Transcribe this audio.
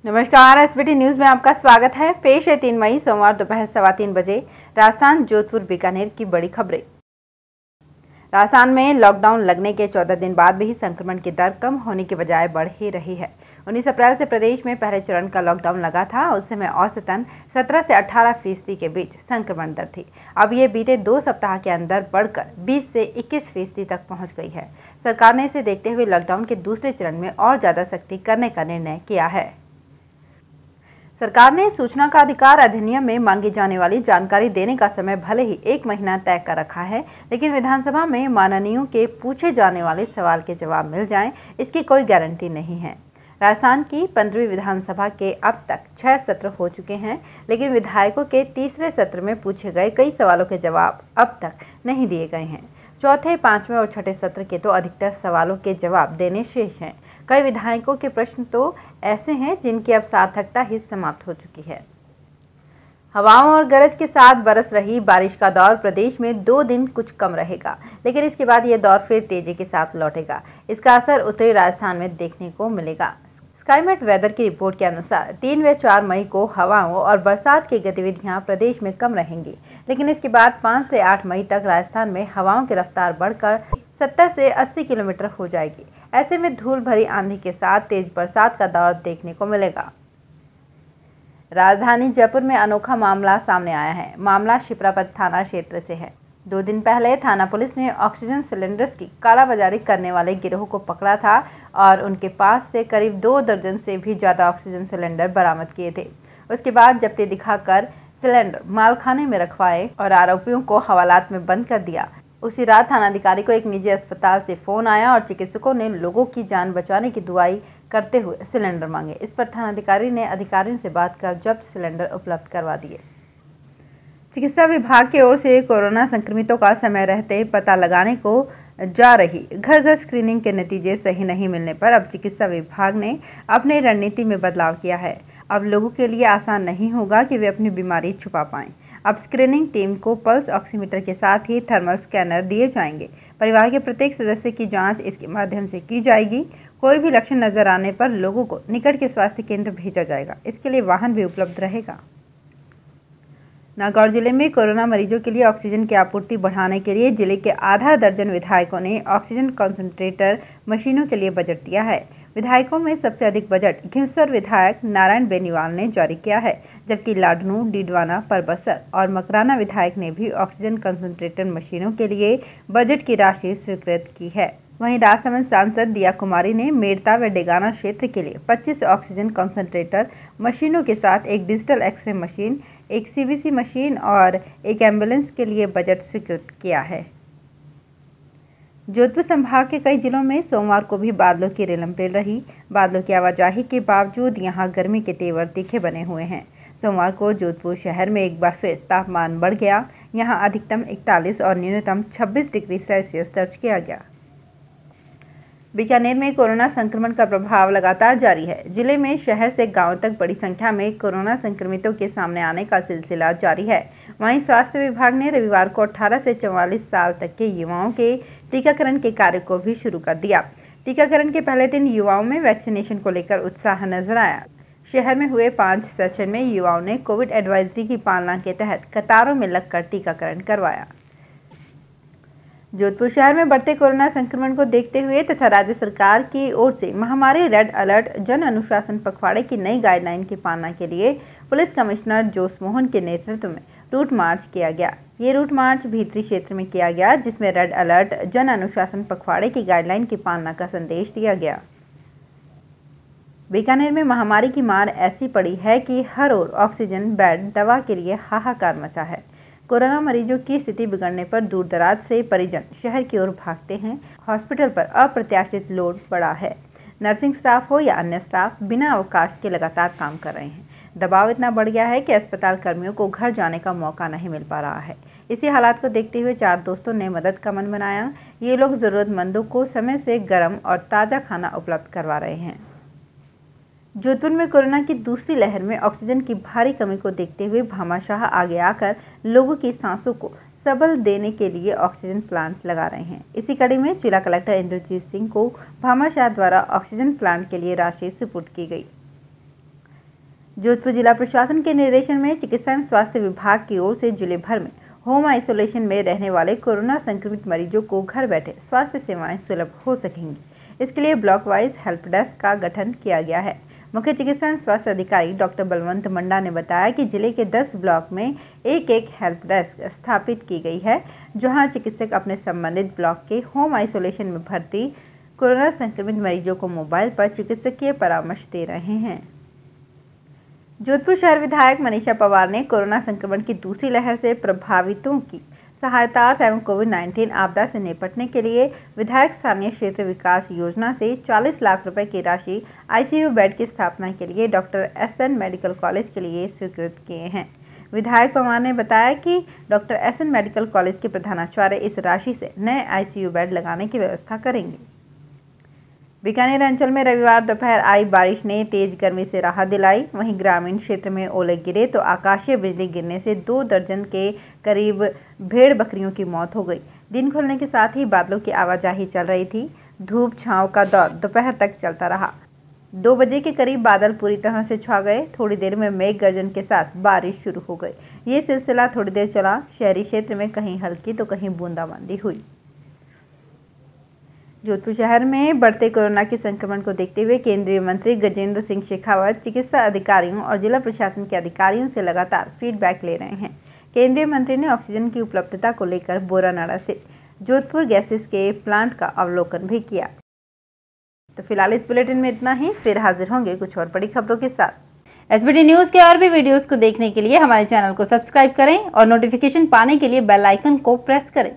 नमस्कार, SBT news में आपका स्वागत है। पेश है 3 मई सोमवार दोपहर 3:15 बजे राजस्थान, जोधपुर, बीकानेर की बड़ी खबरें। राजस्थान में लॉकडाउन लगने के 14 दिन बाद भी संक्रमण की दर कम होने के बजाय बढ़ ही रही है। 19 अप्रैल से प्रदेश में पहले चरण का लॉकडाउन लगा था। उस समय औसतन 17 से 18% के बीच संक्रमण दर थी। अब ये बीते 2 सप्ताह के अंदर बढ़कर 20 से 21% तक पहुंच गई है। सरकार ने इसे देखते हुए लॉकडाउन के दूसरे चरण में और ज्यादा सख्ती करने का निर्णय किया है। सरकार ने सूचना का अधिकार अधिनियम में मांगी जाने वाली जानकारी देने का समय भले ही 1 महीना तय कर रखा है, लेकिन विधानसभा में माननीयों के पूछे जाने वाले सवाल के जवाब मिल जाएं, इसकी कोई गारंटी नहीं है। राजस्थान की 15वीं विधानसभा के अब तक 6 सत्र हो चुके हैं, लेकिन विधायकों के तीसरे सत्र में पूछे गए कई सवालों के जवाब अब तक नहीं दिए गए हैं। चौथे, 5वें और 6ठे सत्र के तो अधिकतर सवालों के जवाब देने शेष हैं। कई विधायकों के प्रश्न तो ऐसे हैं जिनकी अब सार्थकता ही समाप्त हो चुकी है। हवाओं और गरज के साथ बरस रही बारिश का दौर प्रदेश में 2 दिन कुछ कम रहेगा, लेकिन इसके बाद यह दौर फिर तेजी के साथ लौटेगा। इसका असर उत्तरी राजस्थान में देखने को मिलेगा। स्काईमेट वेदर की रिपोर्ट के अनुसार 3 व 4 मई को हवाओं और बरसात की गतिविधियां प्रदेश में कम रहेंगी, लेकिन इसके बाद 5 से 8 मई तक राजस्थान में हवाओं की रफ्तार बढ़कर 70 से 80 किलोमीटर हो जाएगी। ऐसे में धूल भरी आंधी के साथ तेज बरसात का दौर देखने को मिलेगा। राजधानी जयपुर में अनोखा मामला सामने आया है। मामला शिप्रापत थाना क्षेत्र से है। 2 दिन पहले थाना पुलिस ने ऑक्सीजन सिलेंडर्स की कालाबाजारी करने वाले गिरोह को पकड़ा था और उनके पास से करीब 2 दर्जन से भी ज्यादा ऑक्सीजन सिलेंडर बरामद किए थे। उसके बाद जब्ती दिखाकर सिलेंडर मालखाने में रखवाए और आरोपियों को हवालात में बंद कर दिया। उसी रात थानाधिकारी को एक निजी अस्पताल से फोन आया और चिकित्सकों ने लोगों की जान बचाने की दुआई करते हुए सिलेंडर मांगे। इस पर थानाधिकारी ने अधिकारियों से बात कर जब्त सिलेंडर उपलब्ध करवा दिए। चिकित्सा विभाग की ओर से कोरोना संक्रमितों का समय रहते पता लगाने को जा रही घर घर स्क्रीनिंग के नतीजे सही नहीं मिलने पर अब चिकित्सा विभाग ने अपनी रणनीति में बदलाव किया है। अब लोगों के लिए आसान नहीं होगा कि वे अपनी बीमारी छुपा पाएं। अब स्क्रीनिंग टीम को पल्स ऑक्सीमीटर के साथ ही थर्मल स्कैनर दिए जाएंगे। परिवार के प्रत्येक सदस्य की जांच इसके माध्यम से की जाएगी। कोई भी लक्षण नजर आने पर लोगों को निकट के स्वास्थ्य केंद्र भेजा जाएगा। इसके लिए वाहन भी उपलब्ध रहेगा। नागौर जिले में कोरोना मरीजों के लिए ऑक्सीजन की आपूर्ति बढ़ाने के लिए जिले के आधा दर्जन विधायकों ने ऑक्सीजन कंसंट्रेटर मशीनों के लिए बजट दिया है। विधायकों में सबसे अधिक बजट घिवसर विधायक नारायण बेनीवाल ने जारी किया है, जबकि लाडनू, डीडवाना, परबसर और मकराना विधायक ने भी ऑक्सीजन कंसंट्रेटर मशीनों के लिए बजट की राशि स्वीकृत की है। वहीं राजसमंद सांसद दिया कुमारी ने मेड़ता व डेगाना क्षेत्र के लिए 25 ऑक्सीजन कंसंट्रेटर मशीनों के साथ एक डिजिटल एक्सरे मशीन, एक सीबीसी मशीन और एक एम्बुलेंस के लिए बजट स्वीकृत किया है। जोधपुर संभाग के कई जिलों में सोमवार को भी बादलों की रेलमपेल रही। बादलों की आवाजाही के बावजूद यहां गर्मी के तेवर तीखे बने हुए हैं। सोमवार को जोधपुर शहर में एक बार फिर तापमान बढ़ गया। यहां अधिकतम 41 और न्यूनतम 26 डिग्री सेल्सियस दर्ज किया गया। बीकानेर में कोरोना संक्रमण का प्रभाव लगातार जारी है। जिले में शहर से गांव तक बड़ी संख्या में कोरोना संक्रमितों के सामने आने का सिलसिला जारी है। वहीं स्वास्थ्य विभाग ने रविवार को 18 से 44 साल तक के युवाओं के टीकाकरण के कार्य को भी शुरू कर दिया। टीकाकरण के पहले दिन युवाओं में वैक्सीनेशन को लेकर उत्साह नजर आया। शहर में हुए 5 सेशन में युवाओं ने कोविड एडवाइजरी की पालना के तहत कतारों में लगकर टीकाकरण करवाया। जोधपुर शहर में बढ़ते कोरोना संक्रमण को देखते हुए तथा राज्य सरकार की ओर से महामारी रेड अलर्ट जन अनुशासन पखवाड़े की नई गाइडलाइन की पालना के लिए पुलिस कमिश्नर जोश मोहन के नेतृत्व में रूट मार्च किया गया। ये रूट मार्च भीतरी क्षेत्र में किया गया, जिसमें रेड अलर्ट जन अनुशासन पखवाड़े की गाइडलाइन की पालना का संदेश दिया गया। बीकानेर में महामारी की मार ऐसी पड़ी है कि हर ओर ऑक्सीजन बेड, दवा के लिए हाहाकार मचा है। कोरोना मरीजों की स्थिति बिगड़ने पर दूर दराज से परिजन शहर की ओर भागते हैं। हॉस्पिटल पर अप्रत्याशित लोड बढ़ा है। नर्सिंग स्टाफ हो या अन्य स्टाफ बिना अवकाश के लगातार काम कर रहे हैं। दबाव इतना बढ़ गया है कि अस्पताल कर्मियों को घर जाने का मौका नहीं मिल पा रहा है। इसी हालात को देखते हुए 4 दोस्तों ने मदद का मन बनाया। ये लोग जरूरतमंदों को समय से गर्म और ताज़ा खाना उपलब्ध करवा रहे हैं। जोधपुर में कोरोना की दूसरी लहर में ऑक्सीजन की भारी कमी को देखते हुए भामाशाह आगे आकर लोगों की सांसों को सबल देने के लिए ऑक्सीजन प्लांट लगा रहे हैं। इसी कड़ी में जिला कलेक्टर इंद्रजीत सिंह को भामाशाह द्वारा ऑक्सीजन प्लांट के लिए राशि सुपुर्द की गई। जोधपुर जिला प्रशासन के निर्देशन में चिकित्सा एवं स्वास्थ्य विभाग की ओर से जिले भर में होम आइसोलेशन में रहने वाले कोरोना संक्रमित मरीजों को घर बैठे स्वास्थ्य सेवाएं सुलभ हो सकेंगी। इसके लिए ब्लॉक वाइज हेल्प डेस्क का गठन किया गया है। मुख्य चिकित्सा एवं स्वास्थ्य अधिकारी डॉक्टर बलवंत मंडा ने बताया कि जिले के 10 ब्लॉक में एक हेल्प डेस्क स्थापित की गई है, जहां चिकित्सक अपने संबंधित ब्लॉक के होम आइसोलेशन में भर्ती कोरोना संक्रमित मरीजों को मोबाइल पर चिकित्सकीय परामर्श दे रहे हैं। जोधपुर शहर विधायक मनीषा पवार ने कोरोना संक्रमण की दूसरी लहर से प्रभावितों की सहायता एवं कोविड-19 आपदा से निपटने के लिए विधायक स्थानीय क्षेत्र विकास योजना से 40 लाख रुपए की राशि आईसीयू बेड की स्थापना के लिए डॉक्टर एसएन मेडिकल कॉलेज के लिए स्वीकृत किए हैं। विधायक पवार ने बताया कि डॉक्टर एसएन मेडिकल कॉलेज के प्रधानाचार्य इस राशि से नए आईसीयू बेड लगाने की व्यवस्था करेंगे। बीकानेर अंचल में रविवार दोपहर आई बारिश ने तेज गर्मी से राहत दिलाई। वहीं ग्रामीण क्षेत्र में ओले गिरे तो आकाशीय बिजली गिरने से 2 दर्जन के करीब भेड़ बकरियों की मौत हो गई। दिन खुलने के साथ ही बादलों की आवाजाही चल रही थी। धूप छांव का दौर दोपहर तक चलता रहा। 2 बजे के करीब बादल पूरी तरह से छा गए। थोड़ी देर में मेघ गर्जन के साथ बारिश शुरू हो गई। ये सिलसिला थोड़ी देर चला। शहरी क्षेत्र में कहीं हल्की तो कहीं बूंदाबांदी हुई। जोधपुर शहर में बढ़ते कोरोना के संक्रमण को देखते हुए केंद्रीय मंत्री गजेंद्र सिंह शेखावत चिकित्सा अधिकारियों और जिला प्रशासन के अधिकारियों से लगातार फीडबैक ले रहे हैं। केंद्रीय मंत्री ने ऑक्सीजन की उपलब्धता को लेकर बोरानाड़ा से जोधपुर गैसेस के प्लांट का अवलोकन भी किया। तो फिलहाल इस बुलेटिन में इतना ही। फिर हाजिर होंगे कुछ और बड़ी खबरों के साथ। एसबीटी न्यूज के और भी वीडियोस को देखने के लिए हमारे चैनल को सब्सक्राइब करें और नोटिफिकेशन पाने के लिए बेल आइकन को प्रेस करें।